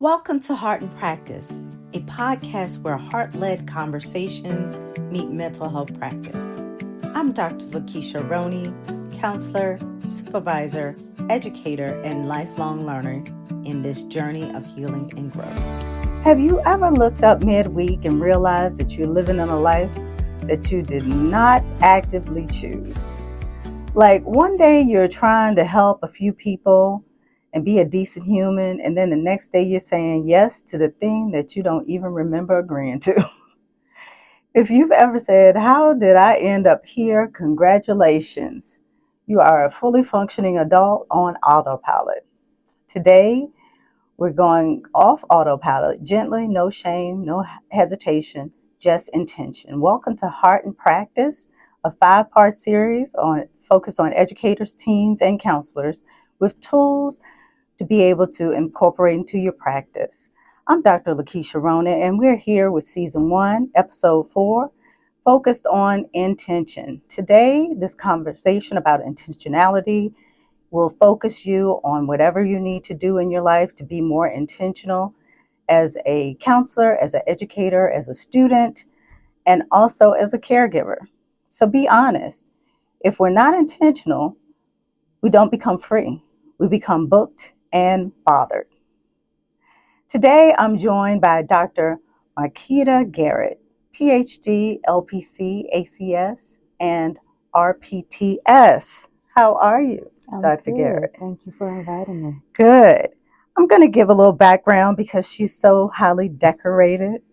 Welcome to Heart and Practice, a podcast where heart-led conversations meet mental health practice. I'm Dr. Lakesha Roney, counselor, supervisor, educator, and lifelong learner in this journey of healing and growth. Have you ever looked up midweek and realized that you're living in a life that you did not actively choose? Like one day you're trying to help a few people and be a decent human, and then the next day you're saying yes to the thing that you don't even remember agreeing to. If you've ever said, "How did I end up here?" Congratulations. You are a fully functioning adult on autopilot. Today, we're going off autopilot, gently, no shame, no hesitation, just intention. Welcome to Heart and Practice, a 5-part series focused on educators, teens, and counselors with tools to be able to incorporate into your practice. I'm Dr. Lakesha Roney, and we're here with Season 1, Episode 4, focused on intention. Today, this conversation about intentionality will focus you on whatever you need to do in your life to be more intentional as a counselor, as an educator, as a student, and also as a caregiver. So be honest. If we're not intentional, we don't become free. We become booked and bothered. Today, I'm joined by Dr. Marquita Garrett, PhD, LPC, ACS, and RPT-S. How are you, Dr. Good. Garrett? Thank you for inviting me. Good. I'm going to give a little background because she's so highly decorated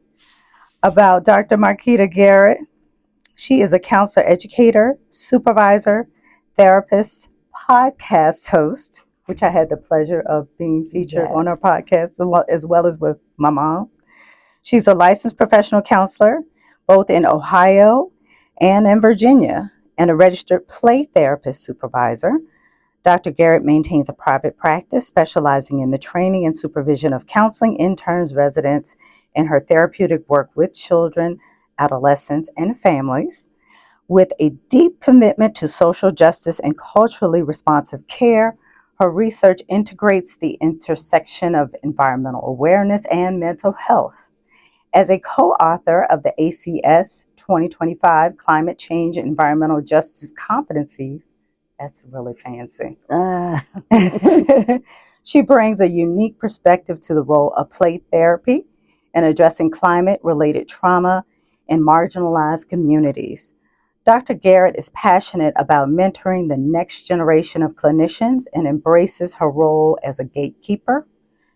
about Dr. Marquita Garrett. She is a counselor, educator, supervisor, therapist, podcast host, which I had the pleasure of being featured on her podcast as well as with my mom. She's a licensed professional counselor, both in Ohio and in Virginia, and a registered play therapist-supervisor. Dr. Garrett maintains a private practice specializing in the training and supervision of counseling interns, residents, and her therapeutic work with children, adolescents, and families. With a deep commitment to social justice and culturally responsive care, her research integrates the intersection of environmental awareness and mental health. As a co-author of the ACS 2025 Climate Change and Environmental Justice Competencies, that's really fancy. She brings a unique perspective to the role of play therapy in addressing climate-related trauma in marginalized communities. Dr. Garrett is passionate about mentoring the next generation of clinicians and embraces her role as a gatekeeper,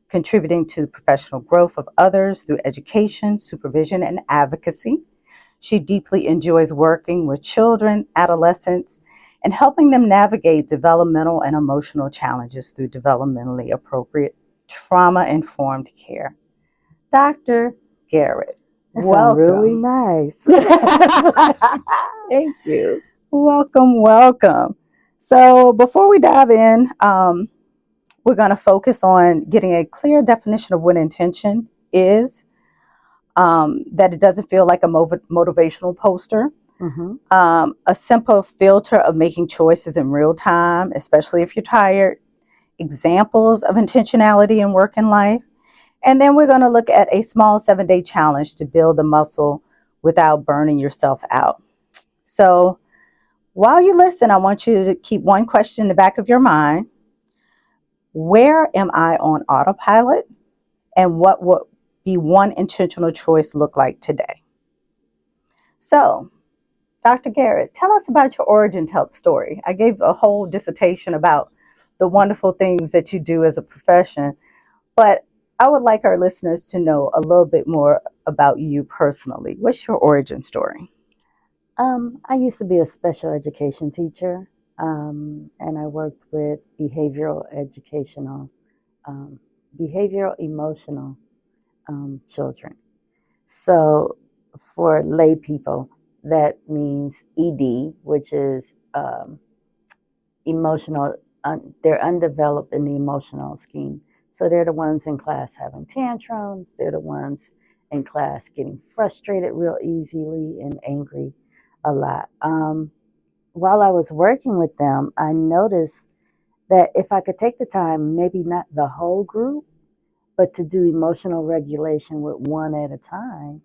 contributing to the professional growth of others through education, supervision, and advocacy. She deeply enjoys working with children, adolescents, and helping them navigate developmental and emotional challenges through developmentally appropriate, trauma-informed care. Dr. Garrett, welcome. Really nice. Thank you. Welcome. So before we dive in, we're going to focus on getting a clear definition of what intention is, that it doesn't feel like a motivational poster. Mm-hmm. A simple filter of making choices in real time, especially if you're tired, examples of intentionality in work and life. And then we're going to look at a small 7-day challenge to build the muscle without burning yourself out. So while you listen, I want you to keep one question in the back of your mind. Where am I on autopilot? And what would be one intentional choice look like today? So, Dr. Garrett, tell us about your origin story. I gave a whole dissertation about the wonderful things that you do as a profession, but I would like our listeners to know a little bit more about you personally. What's your origin story? I used to be a special education teacher, and I worked with behavioral emotional children. So for lay people, that means ED, which is emotional. They're undeveloped in the emotional scheme. So they're the ones in class having tantrums. They're the ones in class getting frustrated real easily and angry a lot. While I was working with them, I noticed that if I could take the time, maybe not the whole group, But to do emotional regulation with one at a time,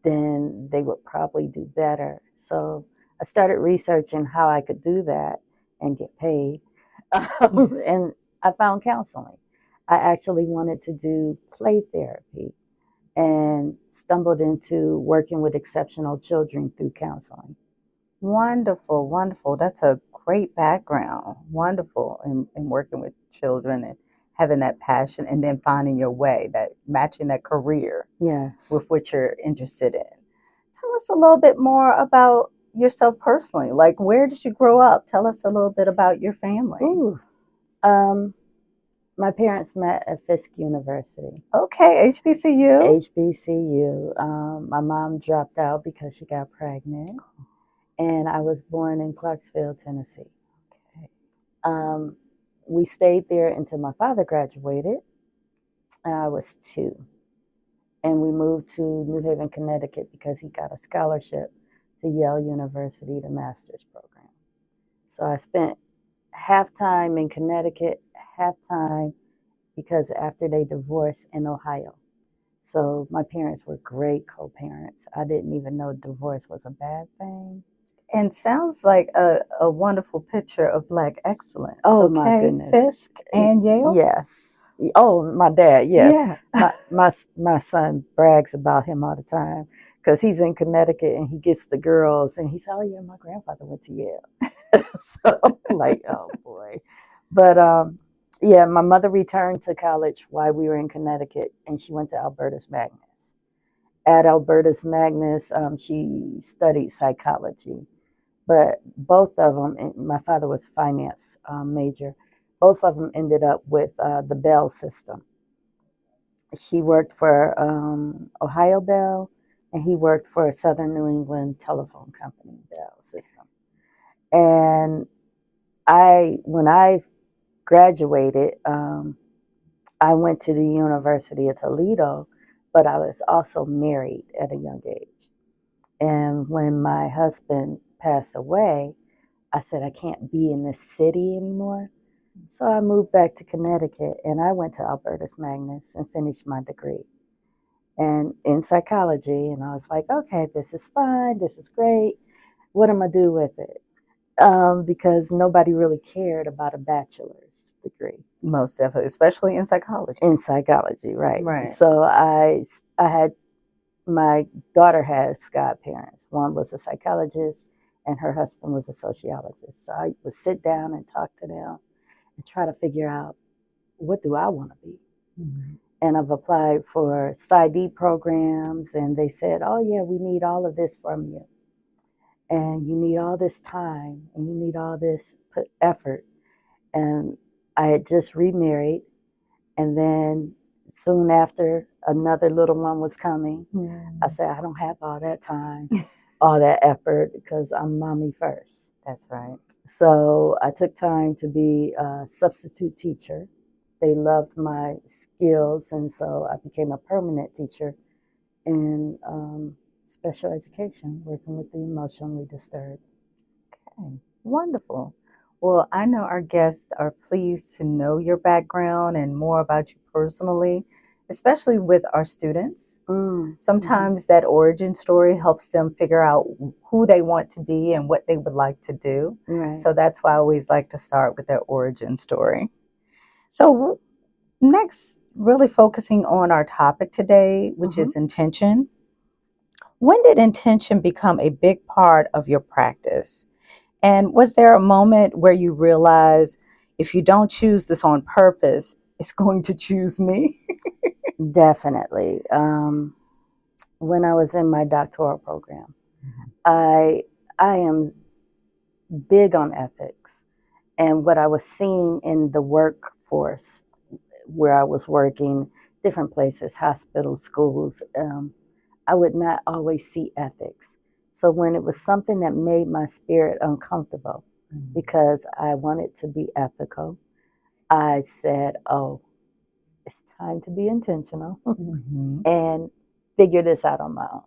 then they would probably do better. So I started researching how I could do that and get paid. And I found counseling. I actually wanted to do play therapy and stumbled into working with exceptional children through counseling. Wonderful, wonderful. That's a great background. Wonderful in working with children and having that passion and then finding your way, that matching that career Yes. with what you're interested in. Tell us a little bit more about yourself personally. Like, where did you grow up? Tell us a little bit about your family. Ooh. My parents met at Fisk University. Okay, HBCU. HBCU. My mom dropped out because she got pregnant, and I was born in Clarksville, Tennessee. Okay. We stayed there until my father graduated. I was 2. And we moved to New Haven, Connecticut because he got a scholarship to Yale University, the master's program. So I spent half time in Connecticut, half time because after they divorced in Ohio. So my parents were great co-parents. I didn't even know divorce was a bad thing. And sounds like a wonderful picture of Black excellence. Oh, okay? My goodness. Fisk and Yale? Yes. Oh, my dad, yes. Yeah. my son brags about him all the time because he's in Connecticut and he gets the girls and he said, oh, yeah, my grandfather went to Yale. So I'm like, oh, boy. But yeah, my mother returned to college while we were in Connecticut, and she went to Albertus Magnus. At Albertus Magnus, she studied psychology, but both of them, and my father was finance major, both of them ended up with the Bell system. She worked for Ohio Bell, and he worked for Southern New England Telephone Company Bell system. And when I graduated, I went to the University of Toledo, but I was also married at a young age. And when my husband passed away, I said, I can't be in this city anymore. So I moved back to Connecticut and I went to Albertus Magnus and finished my degree and in psychology. And I was like, okay, this is fine. This is great. What am I do with it? Because nobody really cared about a bachelor's degree. Most definitely, especially in psychology. In psychology, right. Right. So I had, my daughter has godparents. One was a psychologist and her husband was a sociologist. So I would sit down and talk to them and try to figure out, what do I want to be? Mm-hmm. And I've applied for PsyD programs and they said, oh yeah, we need all of this from you. And you need all this time and you need all this effort. And I had just remarried, and then soon after another little one was coming. I said, I don't have all that time, all that effort, because I'm mommy first. That's right. So I took time to be a substitute teacher. They loved my skills, and so I became a permanent teacher in special education, working with the emotionally disturbed. Okay, wonderful. Well, I know our guests are pleased to know your background and more about you personally, especially with our students. Sometimes that origin story helps them figure out who they want to be and what they would like to do. Right. So that's why I always like to start with their origin story. So next, really focusing on our topic today, which is intention. When did intention become a big part of your practice? And was there a moment where you realized, if you don't choose this on purpose, it's going to choose me? Definitely. When I was in my doctoral program, I am big on ethics. And what I was seeing in the workforce where I was working, different places, hospitals, schools, I would not always see ethics. So when it was something that made my spirit uncomfortable because I wanted to be ethical, I said, oh, it's time to be intentional and figure this out on my own.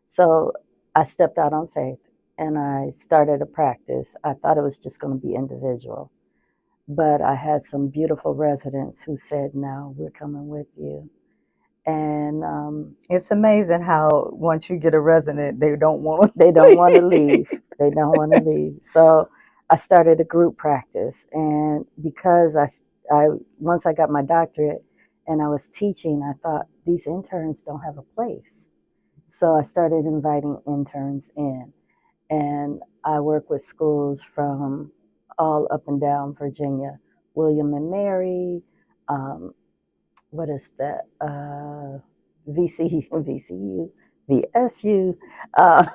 So I stepped out on faith and I started a practice. I thought it was just going to be individual. But I had some beautiful residents who said, no, we're coming with you. And It's amazing how once you get a resident, they don't want to they don't want to leave. They don't want to leave. So I started a group practice. And because I once I got my doctorate and I was teaching, I thought these interns don't have a place. So I started inviting interns in. And I work with schools from all up and down Virginia, William and Mary, what is that? VCU, VCU, VSU. I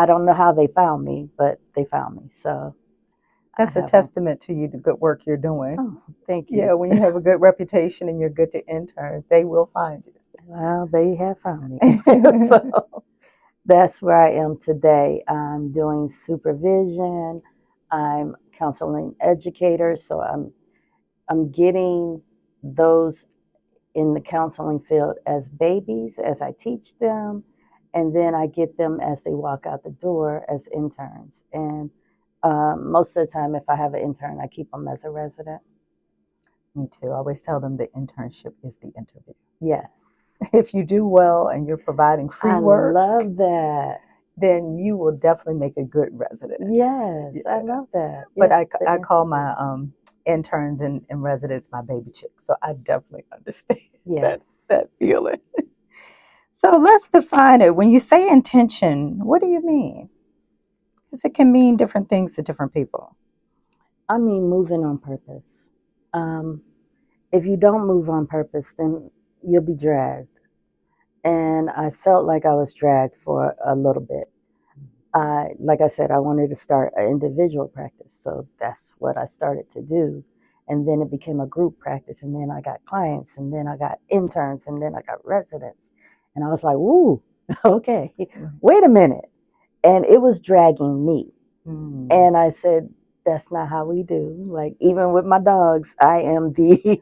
don't know how they found me, but they found me. So That's a testament to you, the good work you're doing. Oh, thank you. Yeah, when you have a good reputation and you're good to interns, they will find you. Well, they have found me. So that's where I am today. I'm doing supervision. I'm counseling educators. So I'm getting those in the counseling field as babies as I teach them, and then I get them as they walk out the door as interns. And most of the time, if I have an intern, I keep them as a resident. Me too. I always tell them the internship is the interview. Yes. If you do well and you're providing free work, I love that. Then you will definitely make a good resident. Yes, yeah. I love that. But yes, I call my interns and residents my baby chicks, so I definitely understand that feeling. So let's define it. When you say intention, what do you mean? Because it can mean different things to different people. I mean moving on purpose. If you don't move on purpose, then you'll be dragged. And I felt like I was dragged for a little bit. Like I said, I wanted to start an individual practice. So that's what I started to do. And then it became a group practice. And then I got clients. And then I got interns. And then I got residents. And I was like, woo, okay, wait a minute. And it was dragging me. And I said, that's not how we do. Like, even with my dogs, I am the,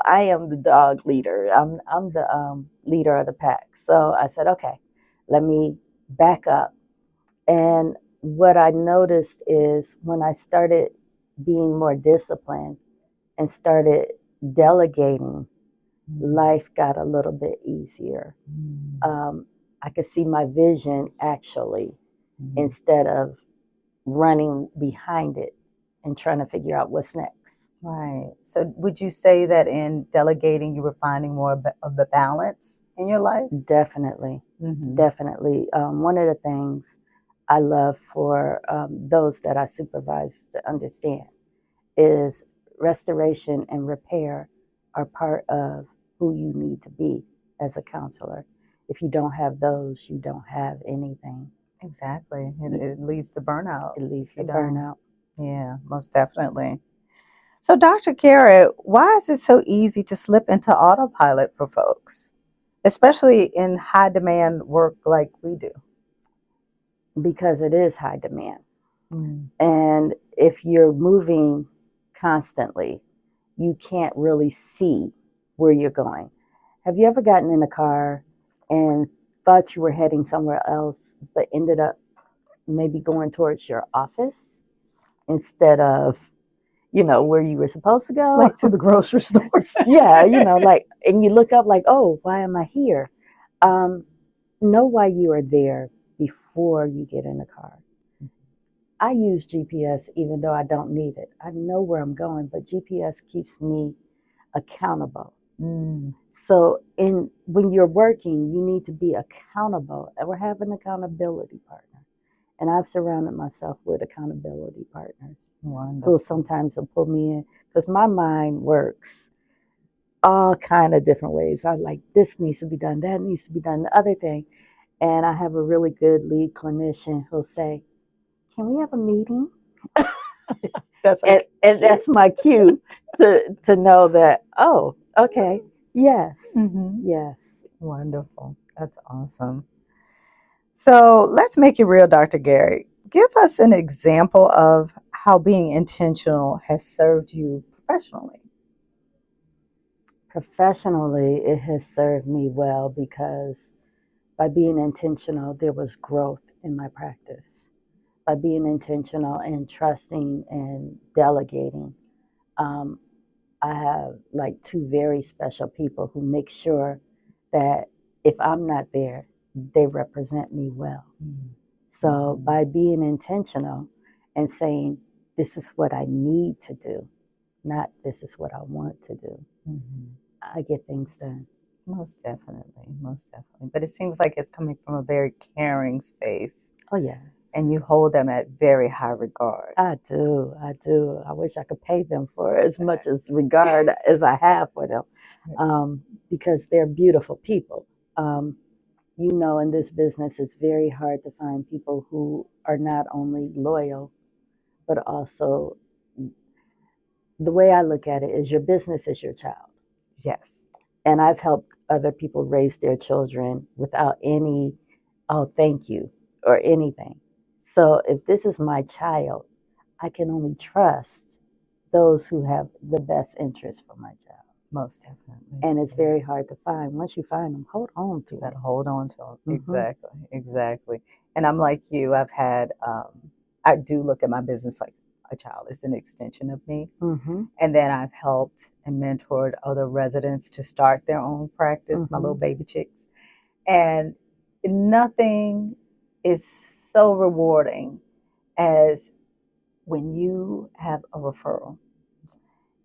I am the dog leader. I'm the leader of the pack. So I said, okay, let me back up. And what I noticed is when I started being more disciplined and started delegating, life got a little bit easier. I could see my vision actually instead of running behind it and trying to figure out what's next. Right. So would you say that in delegating, you were finding more of the balance in your life? Definitely. Definitely. One of the things I love for those that I supervise to understand is restoration and repair are part of who you need to be as a counselor. If you don't have those, you don't have anything. Exactly. It leads to burnout. It leads to burnout. Yeah, most definitely. So, Dr. Garrett, why is it so easy to slip into autopilot for folks, especially in high demand work like we do? Because it is high demand. And if you're moving constantly, you can't really see where you're going. Have you ever gotten in a car and thought you were heading somewhere else, but ended up maybe going towards your office instead of, where you were supposed to go? Like to the grocery store. Yeah, and you look up like, oh, why am I here? Know why you are there before you get in the car. I use GPS even though I don't need it. I know where I'm going, but GPS keeps me accountable. So when you're working, you need to be accountable. Or have an accountability partner. And I've surrounded myself with accountability partners. Wonderful. Who sometimes will pull me in because my mind works all kind of different ways. I like, this needs to be done, that needs to be done, the other thing. And I have a really good lead clinician who'll say, can we have a meeting? And that's my cue to know that, oh, okay, yes, yes. Wonderful. That's awesome. So let's make it real, Dr. Garrett. Give us an example of how being intentional has served you professionally. Professionally, it has served me well because by being intentional, there was growth in my practice. by being intentional and trusting and delegating. I have like two very special people who make sure that if I'm not there, they represent me well. Mm-hmm. So by being intentional and saying, this is what I need to do, not this is what I want to do, I get things done. Most definitely, most definitely. But it seems like it's coming from a very caring space. Oh, yeah. And you hold them at very high regard. I do. I wish I could pay them for as much as regard as I have for them, because they're beautiful people. You know, in this business, it's very hard to find people who are not only loyal, but also the way I look at it is your business is your child. Yes. And I've helped other people raise their children without any, oh, thank you, or anything. So if this is my child, I can only trust those who have the best interest for my child. Most definitely. And it's very hard to find. Once you find them, hold on to them. You gotta hold on to them. Exactly, exactly. And I'm like you. I've had, I do look at my business like a child. It's an extension of me. And then I've helped and mentored other residents to start their own practice, my little baby chicks. And nothing is so rewarding as when you have a referral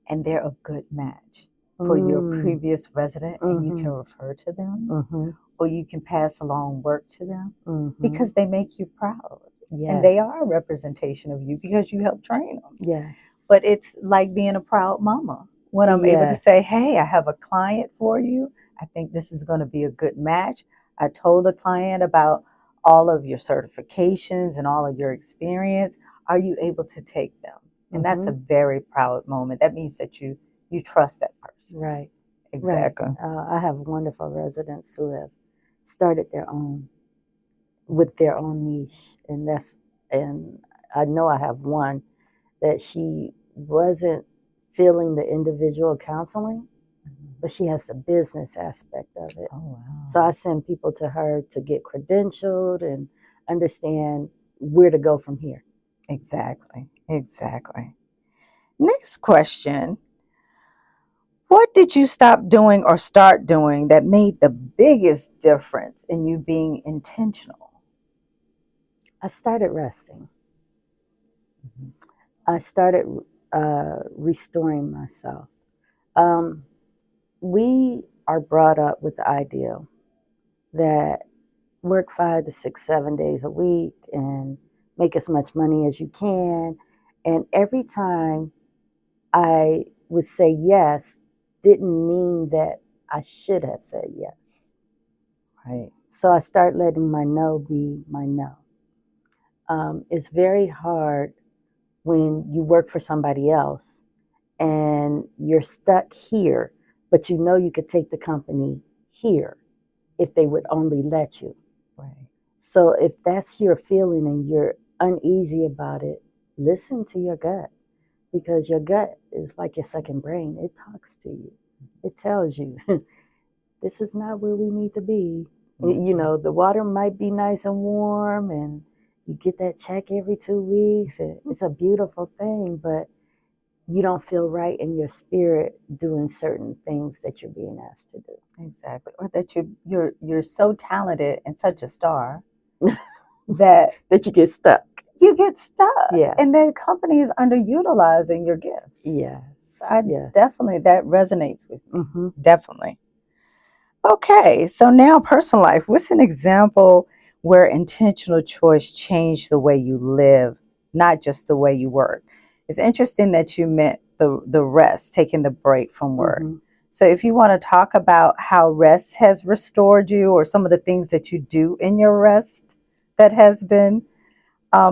and they're a good match for your previous resident, and you can refer to them, or you can pass along work to them, because they make you proud. Yes. And they are a representation of you because you help train them. Yes. But it's like being a proud mama when I'm able to say, hey, I have a client for you. I think this is going to be a good match. I told the client about all of your certifications and all of your experience. Are you able to take them? And that's a very proud moment. That means that you trust that person. Right. Exactly. Right. I have wonderful residents who have started their own with their own niche, and I know I have one that she wasn't feeling the individual counseling, but she has the business aspect of it. Oh, wow. So I send people to her to get credentialed and understand where to go from here. Exactly. Exactly. Next question. What did you stop doing or start doing that made the biggest difference in you being intentional? I started resting. I started restoring myself. We are brought up with the idea that work 5 to 6, 7 days a week and make as much money as you can. And every time I would say yes, didn't mean that I should have said yes. Right. So I start letting my no be my no. It's very hard when you work for somebody else and you're stuck here, but you know you could take the company here if they would only let you. Right. So if that's your feeling and you're uneasy about it, listen to your gut, because your gut is like your second brain. It talks to you. It tells you this is not where we need to be. You know, the water might be nice and warm and you get that check every 2 weeks. It's a beautiful thing, but you don't feel right in your spirit doing certain things that you're being asked to do. Exactly. Or that you're so talented and such a star that you get stuck. You get stuck. Yeah. And then company is underutilizing your gifts. Yes. So definitely, that resonates with me. Definitely. Okay, so now personal life. What's an example where intentional choice changed the way you live, not just the way you work? It's interesting that you meant the rest, taking the break from work. So if you want to talk about how rest has restored you, or some of the things that you do in your rest that has been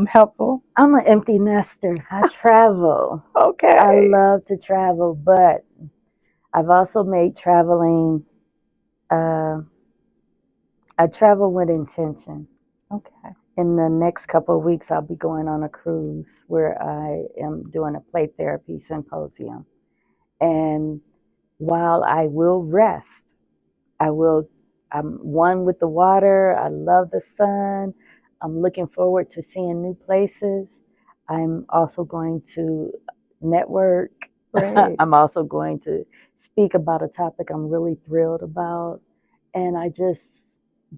helpful. I'm an empty nester. I travel. Okay. I love to travel, but I've also made traveling, I travel with intention. Okay. In the next couple of weeks, I'll be going on a cruise where I am doing a play therapy symposium. And while I will rest, I'm one with the water. I love the sun. I'm looking forward to seeing new places. I'm also going to network. Great. I'm also going to speak about a topic I'm really thrilled about. And I just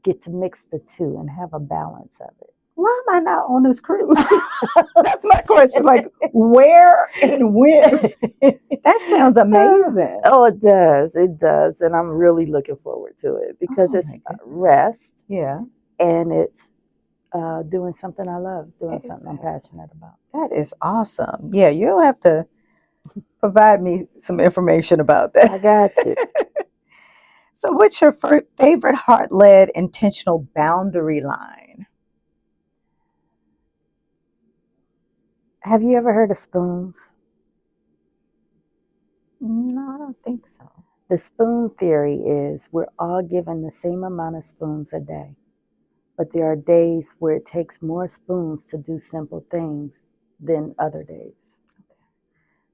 get to mix the two and have a balance of it. Why am I not on this cruise? That's my question. Like, where and when? That sounds amazing. Oh, it does. It does. And I'm really looking forward to it because it's rest. Yeah. And it's doing something I love, doing something I'm passionate about. That is awesome. Yeah, you'll have to provide me some information about that. I got you. So what's your favorite heart-led intentional boundary line? Have you ever heard of spoons? No, I don't think so. The spoon theory is we're all given the same amount of spoons a day, but there are days where it takes more spoons to do simple things than other days.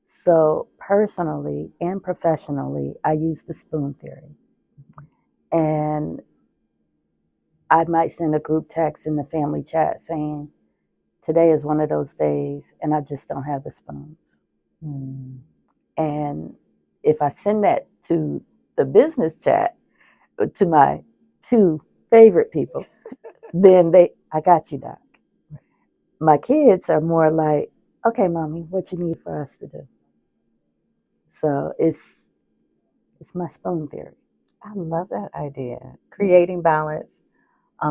So personally and professionally, I use the spoon theory. And I might send a group text in the family chat saying, today is one of those days and I just don't have the spoons. And if I send that to the business chat, to my 2 favorite people, then I got you, Doc. My kids are more like, okay, Mommy, what you need for us to do? So it's my spoon theory. I love that idea. Creating balance,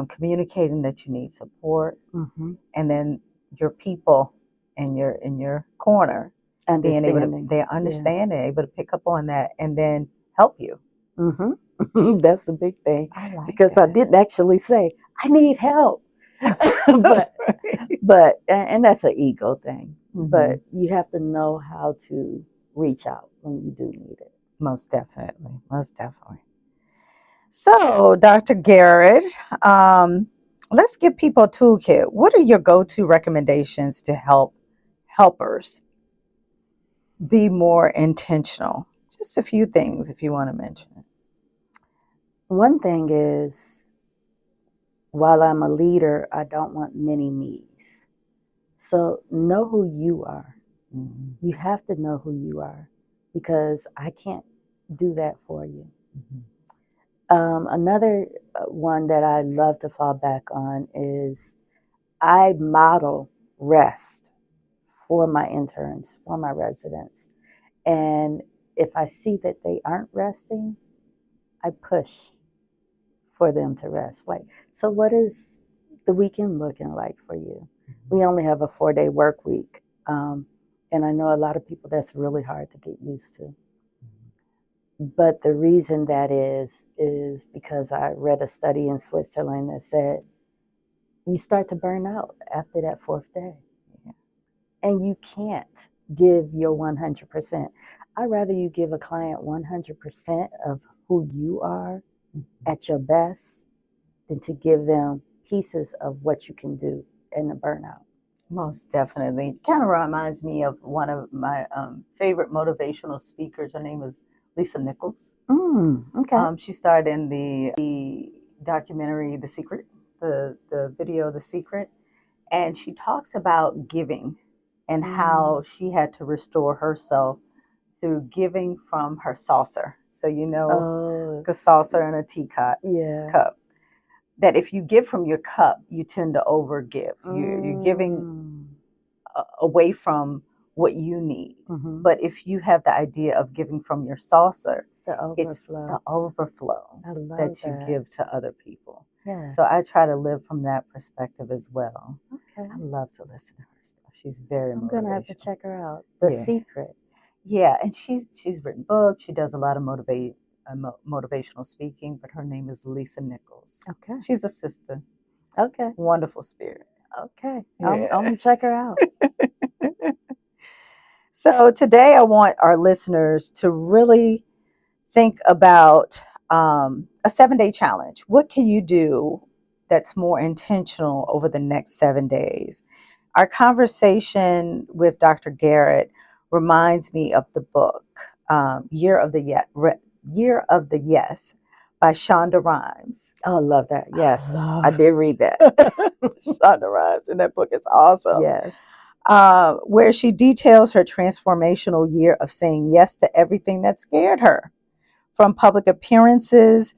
communicating that you need support, and then your people in your corner being able to, they understand it, able to pick up on that and then help you. That's the big thing. Because I didn't actually say, I need help. but and that's an ego thing. But you have to know how to reach out when you do need it. Most definitely. Most definitely. So, Dr. Garrett, let's give people a toolkit. What are your go-to recommendations to help helpers be more intentional? Just a few things if you want to mention it. One thing is, while I'm a leader, I don't want many me's. So know who you are. You have to know who you are because I can't do that for you. Another one that I love to fall back on is I model rest for my interns, for my residents. And if I see that they aren't resting, I push for them to rest. Like, so what is the weekend looking like for you? We only have a 4-day work week. And I know a lot of people that's really hard to get used to. But the reason that is because I read a study in Switzerland that said you start to burn out after that 4th day. And you can't give your 100%. I'd rather you give a client 100% of who you are at your best than to give them pieces of what you can do in the burnout. Most definitely. It kind of reminds me of one of my favorite motivational speakers. Her name is Lisa Nichols. Okay. She starred in the documentary The Secret, the video The Secret, and she talks about giving and how she had to restore herself through giving from her saucer. So the saucer and a teacup cup. That if you give from your cup, you tend to overgive. You're giving away from what you need. But if you have the idea of giving from your saucer, it's the overflow that you give to other people. So I try to live from that perspective as well. I love to listen to her stuff. She's very motivational. I'm going to have to check her out. The Secret. Yeah, and she's written books. She does a lot of motivational speaking, but her name is Lisa Nichols. Okay. She's a sister. Okay. Wonderful spirit. Okay. Yeah. I'm going to check her out. So today I want our listeners to really think about a 7-day challenge. What can you do that's more intentional over the next 7 days? Our conversation with Dr. Garrett reminds me of the book Year of the Yes by Shonda Rhimes. Oh, I love that. Yes, I Love did read that. Shonda Rhimes, and that book is awesome. Yes. Where she details her transformational year of saying yes to everything that scared her, from public appearances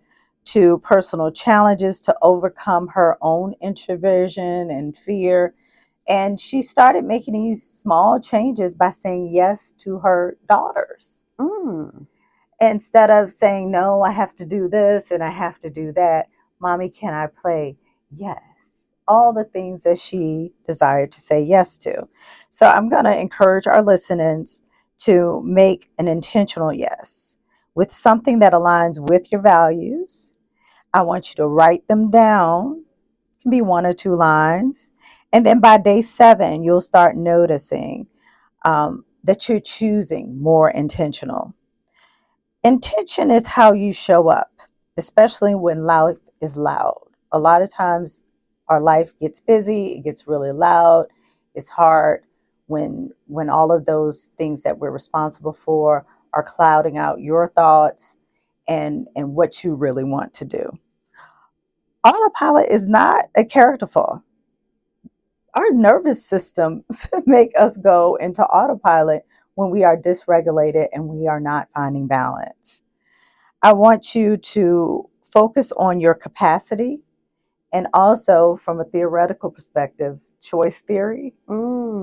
to personal challenges to overcome her own introversion and fear. And she started making these small changes by saying yes to her daughters. Mm. Instead of saying, no, I have to do this and I have to do that. Mommy, can I play? Yes. All the things that she desired to say yes to. So I'm going to encourage our listeners to make an intentional yes with something that aligns with your values. I want you to write them down. It can be 1 or 2 lines. And then by day 7, you'll start noticing that you're choosing more intentional. Intention is how you show up, especially when life is loud. A lot of times our life gets busy, it gets really loud, it's hard when all of those things that we're responsible for are clouding out your thoughts and what you really want to do. Autopilot is not a character flaw. Our nervous systems make us go into autopilot when we are dysregulated and we are not finding balance. I want you to focus on your capacity and also, from a theoretical perspective, choice theory,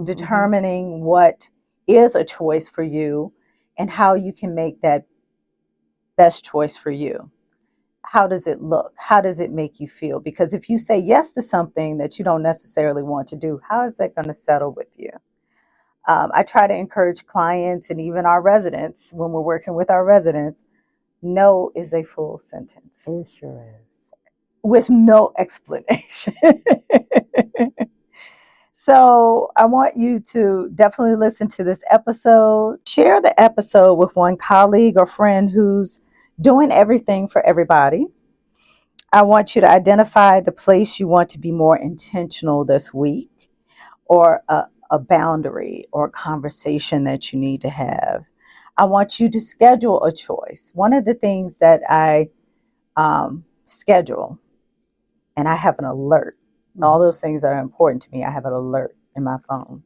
determining what is a choice for you and how you can make that best choice for you. How does it look? How does it make you feel? Because if you say yes to something that you don't necessarily want to do, how is that going to settle with you? I try to encourage clients and even our residents, when we're working with our residents, no is a full sentence. It sure is. With no explanation. So I want you to definitely listen to this episode. Share the episode with one colleague or friend who's doing everything for everybody. I want you to identify the place you want to be more intentional this week, or a boundary or a conversation that you need to have. I want you to schedule a choice. One of the things that I schedule, and I have an alert. All those things that are important to me, I have an alert in my phone.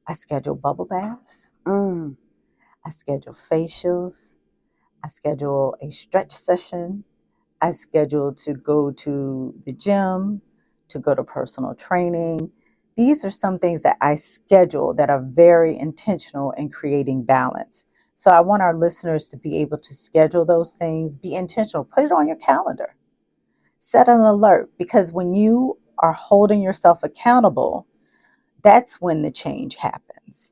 I schedule bubble baths. I schedule facials. I schedule a stretch session. I schedule to go to the gym, to go to personal training. These are some things that I schedule that are very intentional in creating balance. So I want our listeners to be able to schedule those things, be intentional, put it on your calendar. Set an alert, because when you are holding yourself accountable, that's when the change happens.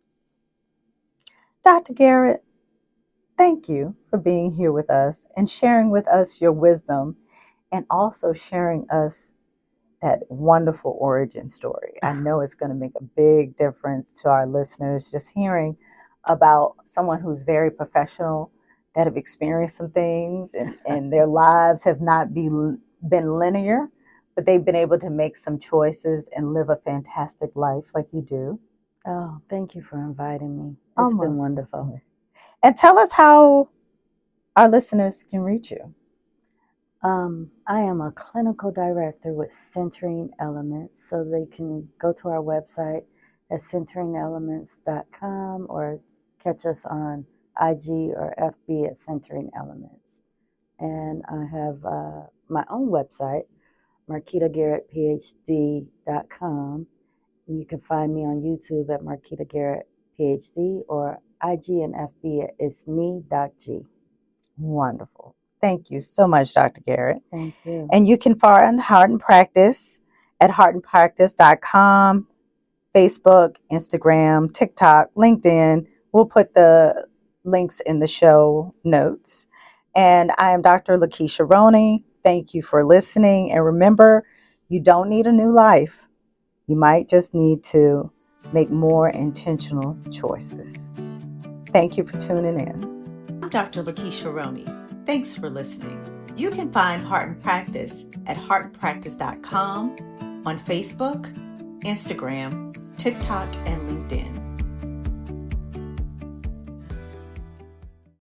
Dr. Garrett, thank you for being here with us and sharing with us your wisdom, and also sharing us that wonderful origin story. I know it's going to make a big difference to our listeners, just hearing about someone who's very professional, that have experienced some things and their lives have not been linear, but they've been able to make some choices and live a fantastic life like you do. Oh, thank you for inviting me. It's been wonderful. Definitely. And tell us how our listeners can reach you. I am a clinical director with Centering Elements, so they can go to our website at centeringelements.com or catch us on IG or FB at Centering Elements. And I have my own website, marquitagarrettphd.com. And you can find me on YouTube at Marquita Garrett PhD, or IG and FB at It's Me, Doc G. Wonderful. Thank you so much, Dr. Garrett. Thank you. And you can find Heart and Practice at heartandpractice.com, Facebook, Instagram, TikTok, LinkedIn. We'll put the links in the show notes. And I am Dr. Lakesha Roney. Thank you for listening. And remember, you don't need a new life. You might just need to make more intentional choices. Thank you for tuning in. I'm Dr. Lakesha Roney. Thanks for listening. You can find Heart and Practice at heartandpractice.com, on Facebook, Instagram, TikTok, and LinkedIn.